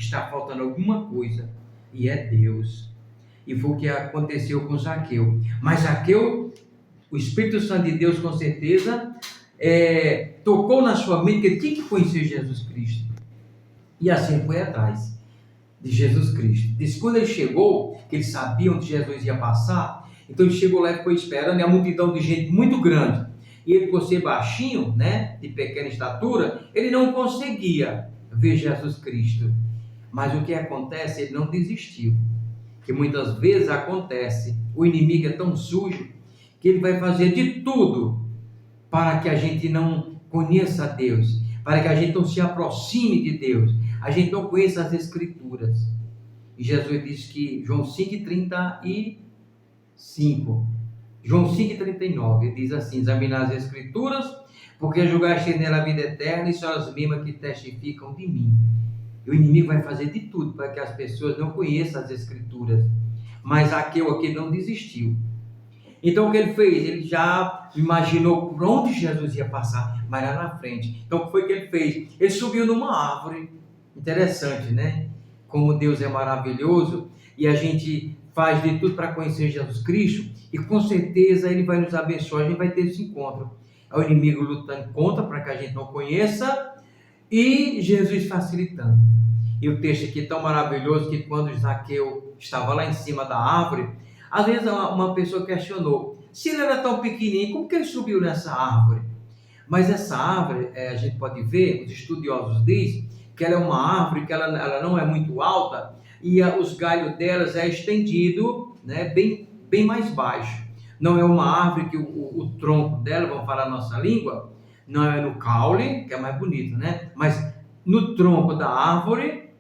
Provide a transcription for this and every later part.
está faltando alguma coisa, e é Deus. E foi o que aconteceu com Zaqueu. Mas Zaqueu, o Espírito Santo de Deus, com certeza, tocou na sua mente que ele tinha que conhecer Jesus Cristo. E assim foi atrás de Jesus Cristo. Diz que quando ele chegou, que eles sabiam que Jesus ia passar, então ele chegou lá e ficou esperando, e a multidão de gente muito grande. E ele, por ser baixinho, né, de pequena estatura, ele não conseguia ver Jesus Cristo. Mas o que acontece? Ele não desistiu. Que muitas vezes acontece, o inimigo é tão sujo, que ele vai fazer de tudo para que a gente não conheça Deus, para que a gente não se aproxime de Deus, a gente não conheça as Escrituras. E Jesus diz que, João 5,35, João 5,39, diz assim: examinar as Escrituras, porque julgaste nela a vida eterna, e são as mesmas que testificam de mim. E o inimigo vai fazer de tudo para que as pessoas não conheçam as Escrituras. Mas Zaqueu aqui não desistiu. Então o que ele fez? Ele já imaginou por onde Jesus ia passar, mas lá na frente. Então o que foi que ele fez? Ele subiu numa árvore. Interessante, né? Como Deus é maravilhoso, e a gente faz de tudo para conhecer Jesus Cristo, e com certeza Ele vai nos abençoar, a gente vai ter esse encontro. É o inimigo lutando contra para que a gente não conheça, e Jesus facilitando. E o texto aqui é tão maravilhoso que quando Zaqueu estava lá em cima da árvore, às vezes uma pessoa questionou, se ele era tão pequenininho, como que ele subiu nessa árvore? Mas essa árvore, a gente pode ver, os estudiosos dizem, que ela é uma árvore que ela não é muito alta, e os galhos delas é estendido, né, bem mais baixo. Não é uma árvore que o tronco dela, vamos falar a nossa língua, não é no caule, que é mais bonito, né? Mas no tronco da árvore,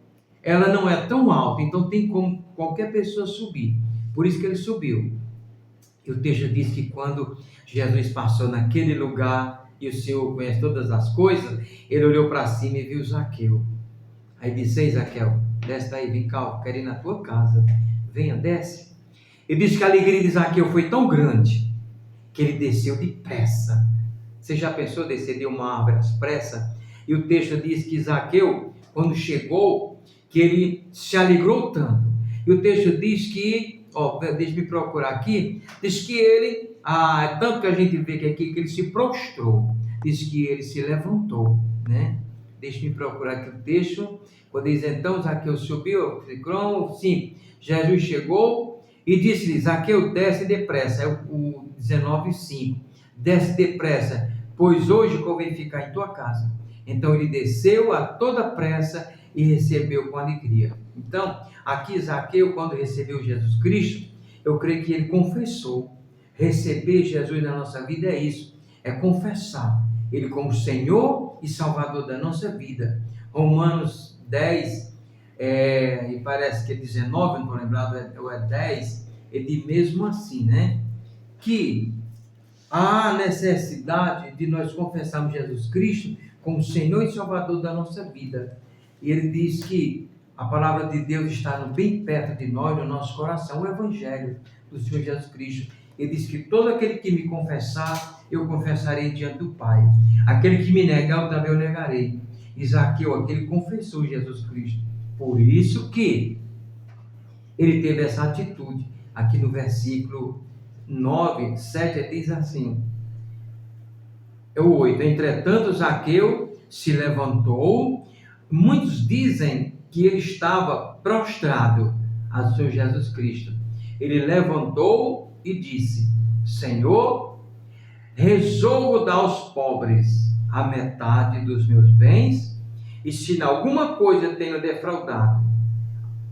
ela não é tão alta, então tem como qualquer pessoa subir. Por isso que ele subiu. E o texto diz que quando Jesus passou naquele lugar, e o Senhor conhece todas as coisas, ele olhou para cima e viu Zaqueu. Aí disse: ei, Zaqueu, desce daí, vem cá, quero ir na tua casa. Venha, desce. Ele disse que a alegria de Zaqueu foi tão grande, que ele desceu depressa. Você já pensou descer de uma árvore às pressas? E o texto diz que Zaqueu, quando chegou, que ele se alegrou tanto. E o texto diz que, deixa eu procurar aqui, diz que ele, tanto que a gente vê que aqui, que ele se prostrou, diz que ele se levantou, né? Deixa eu procurar aqui o texto, quando diz então, Zaqueu subiu, sim, Jesus chegou e disse-lhe: Zaqueu, desce depressa, é o 19,5, desce depressa, pois hoje convém ficar em tua casa. Então ele desceu a toda pressa e recebeu com alegria. Então, aqui Zaqueu, quando recebeu Jesus Cristo, eu creio que ele confessou. Receber Jesus na nossa vida é isso, é confessar Ele como Senhor e Salvador da nossa vida. Romanos 10, e parece que é 19, não estou lembrado, ou é 10, ele diz mesmo assim, né? Que há necessidade de nós confessarmos Jesus Cristo como Senhor e Salvador da nossa vida. E ele diz que a palavra de Deus está bem perto de nós, no nosso coração, o Evangelho do Senhor Jesus Cristo. Ele diz que todo aquele que me confessar, eu confessarei diante do Pai. Aquele que me negar, eu também o negarei. E Zaqueu, aquele confessou Jesus Cristo. Por isso que ele teve essa atitude. Aqui no versículo 9, 7, diz assim, é o 8. Entretanto, Zaqueu se levantou. Muitos dizem que ele estava prostrado ao Senhor Jesus Cristo. Ele levantou e disse: Senhor, resolvo dar aos pobres a metade dos meus bens, e se em alguma coisa tenho defraudado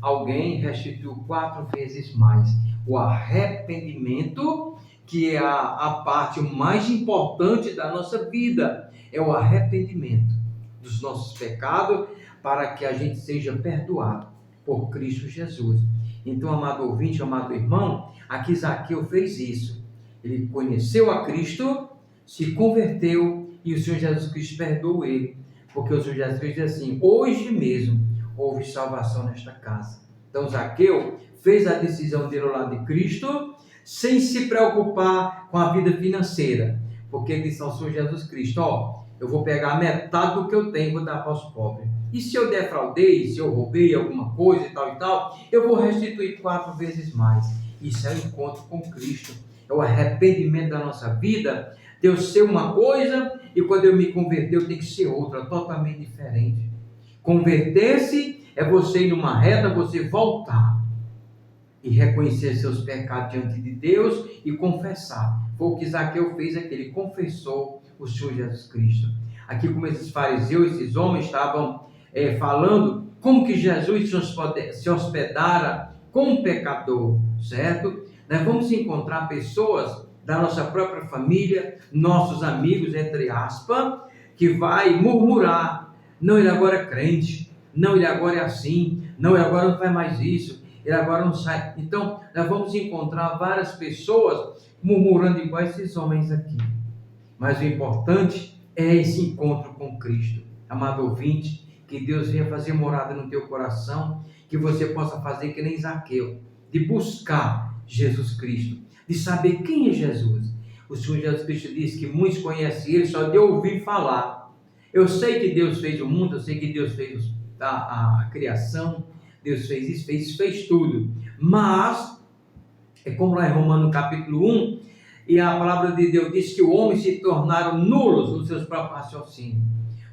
alguém, restituiu 4 vezes mais. O arrependimento, que é a parte mais importante da nossa vida, é o arrependimento dos nossos pecados, para que a gente seja perdoado por Cristo Jesus. Então, amado ouvinte, amado irmão, aqui Zaqueu fez isso. Ele conheceu a Cristo, se converteu, e o Senhor Jesus Cristo perdoou ele, porque o Senhor Jesus Cristo diz assim: hoje mesmo houve salvação nesta casa. Então Zaqueu fez a decisão dele ao lado de Cristo, sem se preocupar com a vida financeira, porque ele disse ao Senhor Jesus Cristo: eu vou pegar metade do que eu tenho e vou dar para os pobres. E se eu defraudei, se eu roubei alguma coisa e tal, eu vou restituir 4 vezes mais. Isso é o encontro com Cristo. É o arrependimento da nossa vida, de eu ser uma coisa e quando eu me converter eu tenho que ser outra, totalmente diferente. Converter-se é você ir numa reta, você voltar e reconhecer seus pecados diante de Deus e confessar. Foi o que Zaqueu fez aqui, ele confessou o Senhor Jesus Cristo. Aqui como esses fariseus, esses homens estavam falando como que Jesus se hospedara com um pecador, certo? Nós vamos encontrar pessoas da nossa própria família, nossos amigos, entre aspas, que vai murmurar, não, ele agora é crente, não, ele agora é assim, não, ele agora não faz mais isso, ele agora não sai. Então, nós vamos encontrar várias pessoas murmurando igual esses homens aqui. Mas o importante é esse encontro com Cristo. Amado ouvinte, que Deus venha fazer morada no teu coração, que você possa fazer que nem Zaqueu, de buscar Jesus Cristo, de saber quem é Jesus. O Senhor Jesus Cristo disse que muitos conhecem Ele só de ouvir falar. Eu sei que Deus fez o mundo, eu sei que Deus fez a criação, Deus fez isso, fez tudo. Mas, é como lá em Romanos capítulo 1, e a palavra de Deus diz que os homens se tornaram nulos nos seus próprios raciocínios.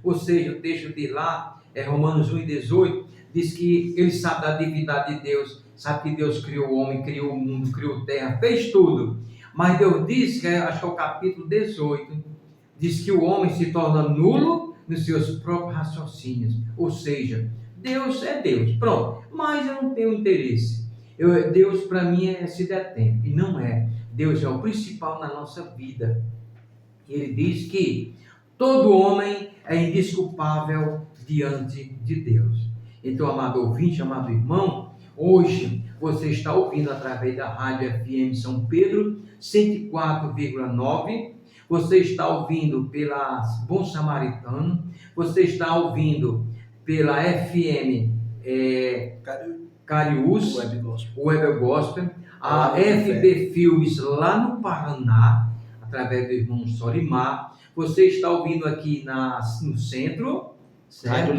Ou seja, o texto de lá, Romanos 1:18, diz que ele sabe da divindade de Deus, sabe que Deus criou o homem, criou o mundo, criou a terra, fez tudo. Mas Deus diz, acho que é o capítulo 18, diz que o homem se torna nulo nos seus próprios raciocínios. Ou seja, Deus é Deus, pronto. Mas eu não tenho interesse. Deus para mim é se der tempo, e não é. Deus é o principal na nossa vida. Ele diz que todo homem é indesculpável diante de Deus. Então, amado ouvinte, amado irmão, hoje você está ouvindo através da Rádio FM São Pedro 104,9, você está ouvindo pela Bom Samaritano, você está ouvindo pela FM Cariús, Web Gospel, a FB Filmes lá no Paraná, através do irmão Solimar. Você está ouvindo aqui no centro, certo?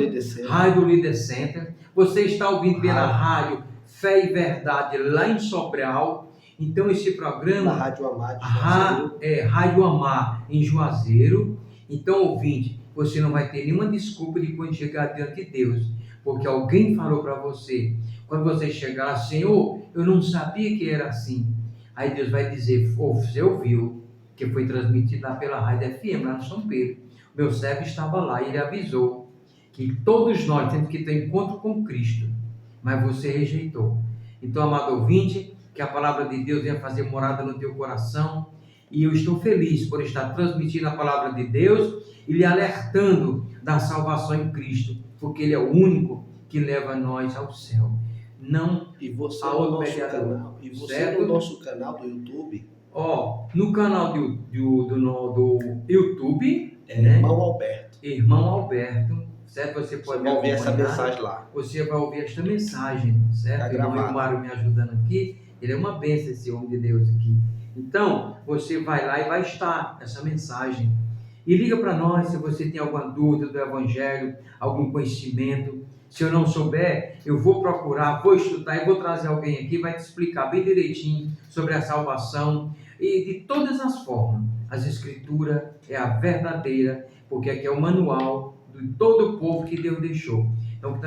Rádio Líder Center. Você está ouvindo pela rádio Fé e Verdade lá em Sobral. Então esse programa... Rádio Amar de Juazeiro. Rádio Amar em Juazeiro. Então, ouvinte, você não vai ter nenhuma desculpa de quando chegar diante de Deus, porque alguém falou para você. Quando você chegar, Senhor, eu não sabia que era assim. Aí Deus vai dizer, você ouviu, que foi transmitido lá pela Rádio FM, lá no São Pedro. Meu servo estava lá e ele avisou que todos nós temos que ter encontro com Cristo, mas você rejeitou. Então, amado ouvinte, que a palavra de Deus venha fazer morada no teu coração, e eu estou feliz por estar transmitindo a palavra de Deus e lhe alertando da salvação em Cristo, porque Ele é o único que leva nós ao céu. Não e você a no outro nosso mediador. canal. E você certo? No nosso canal do YouTube. No canal do YouTube, Irmão Alberto. Irmão Alberto, certo? Você pode ouvir essa mensagem lá. Você vai ouvir esta mensagem, certo? Tá o irmão Mário me ajudando aqui. Ele é uma bênção, esse homem de Deus aqui. Então, você vai lá e vai estar essa mensagem. E liga para nós se você tem alguma dúvida do Evangelho, algum conhecimento. Se eu não souber, eu vou procurar, vou estudar e vou trazer alguém aqui, vai te explicar bem direitinho sobre a salvação e de todas as formas. As Escrituras é a verdadeira, porque aqui é o manual de todo o povo que Deus deixou. Então,